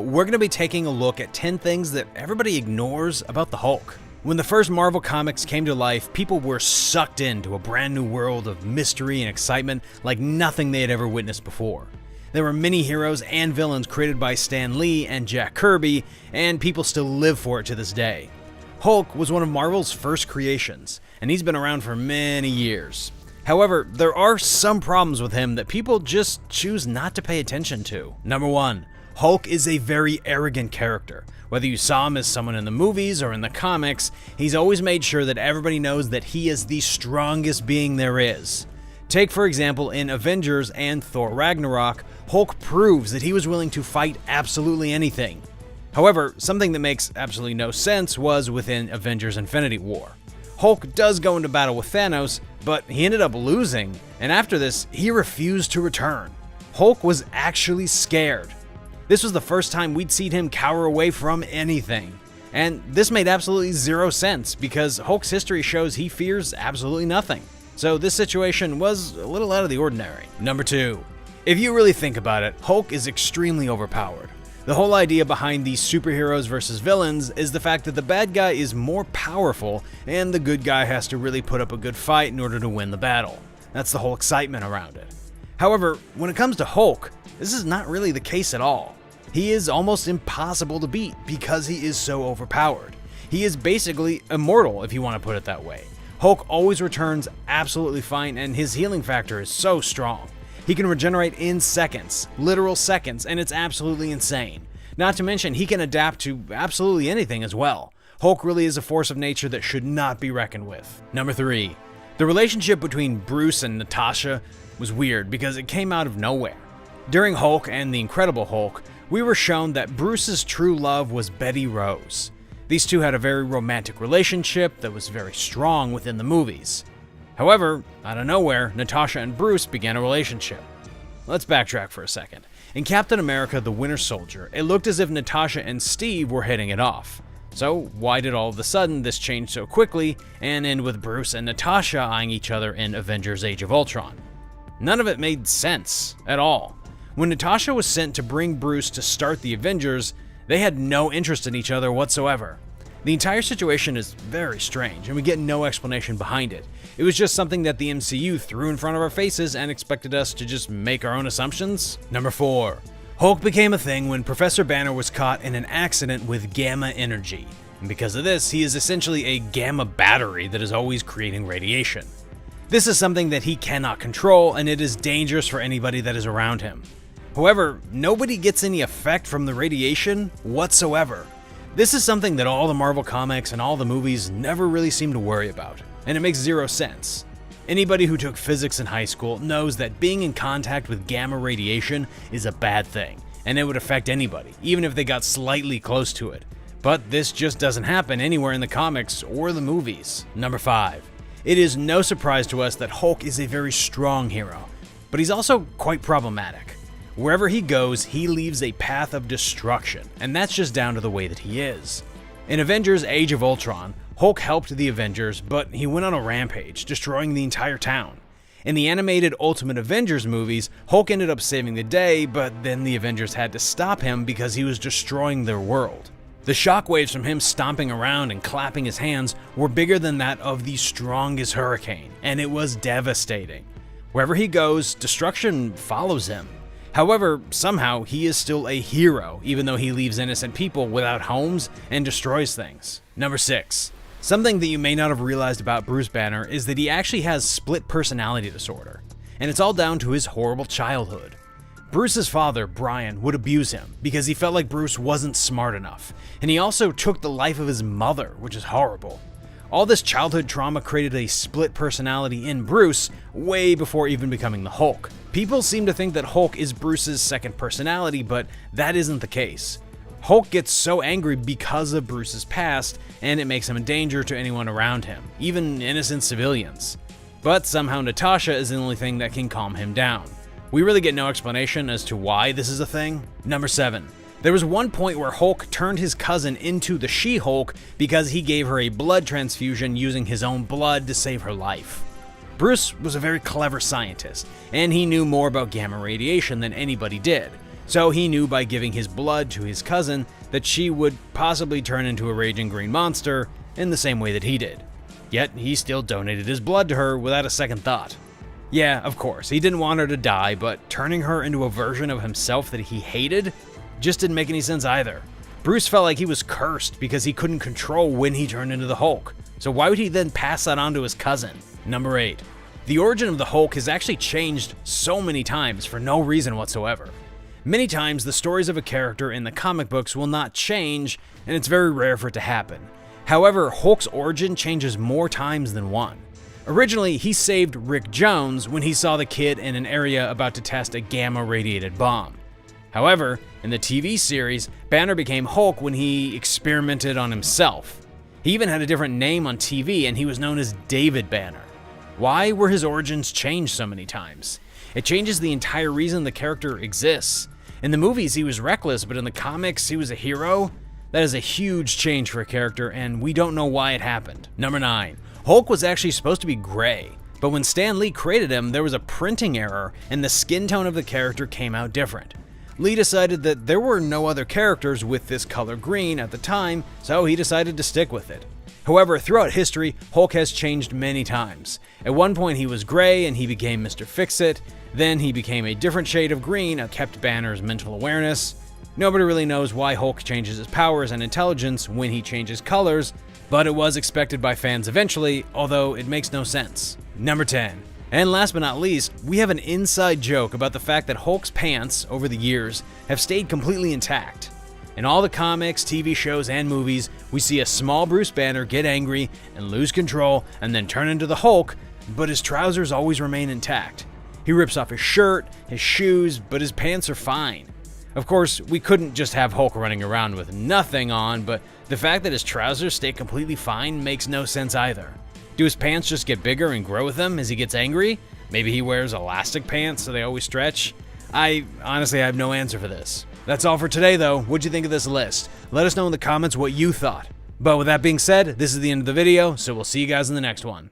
We're going to be taking a look at 10 things that everybody ignores about the Hulk. When the first Marvel Comics came to life, people were sucked into a brand new world of mystery and excitement like nothing they had ever witnessed before. There were many heroes and villains created by Stan Lee and Jack Kirby, and people still live for it to this day. Hulk was one of Marvel's first creations, and he's been around for many years. However, there are some problems with him that people just choose not to pay attention to. Number 1. Hulk is a very arrogant character. Whether you saw him as someone in the movies or in the comics, he's always made sure that everybody knows that he is the strongest being there is. Take, for example, in Avengers and Thor Ragnarok, Hulk proves that he was willing to fight absolutely anything. However, something that makes absolutely no sense was within Avengers Infinity War. Hulk does go into battle with Thanos, but he ended up losing, and after this, he refused to return. Hulk was actually scared. This was the first time we'd seen him cower away from anything. And this made absolutely zero sense, because Hulk's history shows he fears absolutely nothing. So this situation was a little out of the ordinary. Number 2. If you really think about it, Hulk is extremely overpowered. The whole idea behind these superheroes versus villains is the fact that the bad guy is more powerful and the good guy has to really put up a good fight in order to win the battle. That's the whole excitement around it. However, when it comes to Hulk, this is not really the case at all. He is almost impossible to beat because he is so overpowered. He is basically immortal, if you want to put it that way. Hulk always returns absolutely fine, and his healing factor is so strong. He can regenerate in seconds, literal seconds, and it's absolutely insane. Not to mention, he can adapt to absolutely anything as well. Hulk really is a force of nature that should not be reckoned with. Number 3. The relationship between Bruce and Natasha was weird because it came out of nowhere. During Hulk and the Incredible Hulk, we were shown that Bruce's true love was Betty Rose. These two had a very romantic relationship that was very strong within the movies. However, out of nowhere, Natasha and Bruce began a relationship. Let's backtrack for a second. In Captain America: The Winter Soldier, it looked as if Natasha and Steve were hitting it off. So why did all of a sudden this change so quickly and end with Bruce and Natasha eyeing each other in Avengers: Age of Ultron? None of it made sense at all. When Natasha was sent to bring Bruce to start the Avengers, they had no interest in each other whatsoever. The entire situation is very strange, and we get no explanation behind it. It was just something that the MCU threw in front of our faces and expected us to just make our own assumptions. Number 4. Hulk became a thing when Professor Banner was caught in an accident with gamma energy. And because of this, he is essentially a gamma battery that is always creating radiation. This is something that he cannot control, and it is dangerous for anybody that is around him. However, nobody gets any effect from the radiation whatsoever. This is something that all the Marvel comics and all the movies never really seem to worry about, and it makes zero sense. Anybody who took physics in high school knows that being in contact with gamma radiation is a bad thing, and it would affect anybody, even if they got slightly close to it. But this just doesn't happen anywhere in the comics or the movies. Number 5. It is no surprise to us that Hulk is a very strong hero, but he's also quite problematic. Wherever he goes, he leaves a path of destruction, and that's just down to the way that he is. In Avengers: Age of Ultron, Hulk helped the Avengers, but he went on a rampage, destroying the entire town. In the animated Ultimate Avengers movies, Hulk ended up saving the day, but then the Avengers had to stop him because he was destroying their world. The shockwaves from him stomping around and clapping his hands were bigger than that of the strongest hurricane, and it was devastating. Wherever he goes, destruction follows him. However, somehow he is still a hero, even though he leaves innocent people without homes and destroys things. Number 6. Something that you may not have realized about Bruce Banner is that he actually has split personality disorder, and it's all down to his horrible childhood. Bruce's father, Brian, would abuse him because he felt like Bruce wasn't smart enough, and he also took the life of his mother, which is horrible. All this childhood trauma created a split personality in Bruce way before even becoming the Hulk. People seem to think that Hulk is Bruce's second personality, but that isn't the case. Hulk gets so angry because of Bruce's past, and it makes him a danger to anyone around him, even innocent civilians. But somehow Natasha is the only thing that can calm him down. We really get no explanation as to why this is a thing. Number 7. There was one point where Hulk turned his cousin into the She-Hulk because he gave her a blood transfusion using his own blood to save her life. Bruce was a very clever scientist, and he knew more about gamma radiation than anybody did, So he knew by giving his blood to his cousin that she would possibly turn into a raging green monster in the same way that he did. Yet he still donated his blood to her without a second thought. Yeah, of course, he didn't want her to die, but turning her into a version of himself that he hated just didn't make any sense either. Bruce felt like he was cursed because he couldn't control when he turned into the Hulk. So why would he then pass that on to his cousin? Number 8. The origin of the Hulk has actually changed so many times for no reason whatsoever. Many times, the stories of a character in the comic books will not change, and it's very rare for it to happen. However, Hulk's origin changes more times than one. Originally, he saved Rick Jones when he saw the kid in an area about to test a gamma-radiated bomb. However, in the TV series, Banner became Hulk when he experimented on himself. He even had a different name on TV, and he was known as David Banner. Why were his origins changed so many times? It changes the entire reason the character exists. In the movies, he was reckless, but in the comics, he was a hero. That is a huge change for a character, and we don't know why it happened. Number 9. Hulk was actually supposed to be gray, but when Stan Lee created him, there was a printing error, and the skin tone of the character came out different. Lee decided that there were no other characters with this color green at the time, so he decided to stick with it. However, throughout history, Hulk has changed many times. At one point he was gray and he became Mr. Fix-It, then he became a different shade of green and kept Banner's mental awareness. Nobody really knows why Hulk changes his powers and intelligence when he changes colors, but it was expected by fans eventually, although it makes no sense. Number 10. And last but not least, we have an inside joke about the fact that Hulk's pants, over the years, have stayed completely intact. In all the comics, TV shows, and movies, we see a small Bruce Banner get angry and lose control and then turn into the Hulk, but his trousers always remain intact. He rips off his shirt, his shoes, but his pants are fine. Of course, we couldn't just have Hulk running around with nothing on, but the fact that his trousers stay completely fine makes no sense either. Do his pants just get bigger and grow with him as he gets angry? Maybe he wears elastic pants so they always stretch? I honestly have no answer for this. That's all for today though. What'd you think of this list? Let us know in the comments what you thought. But with that being said, this is the end of the video, so we'll see you guys in the next one.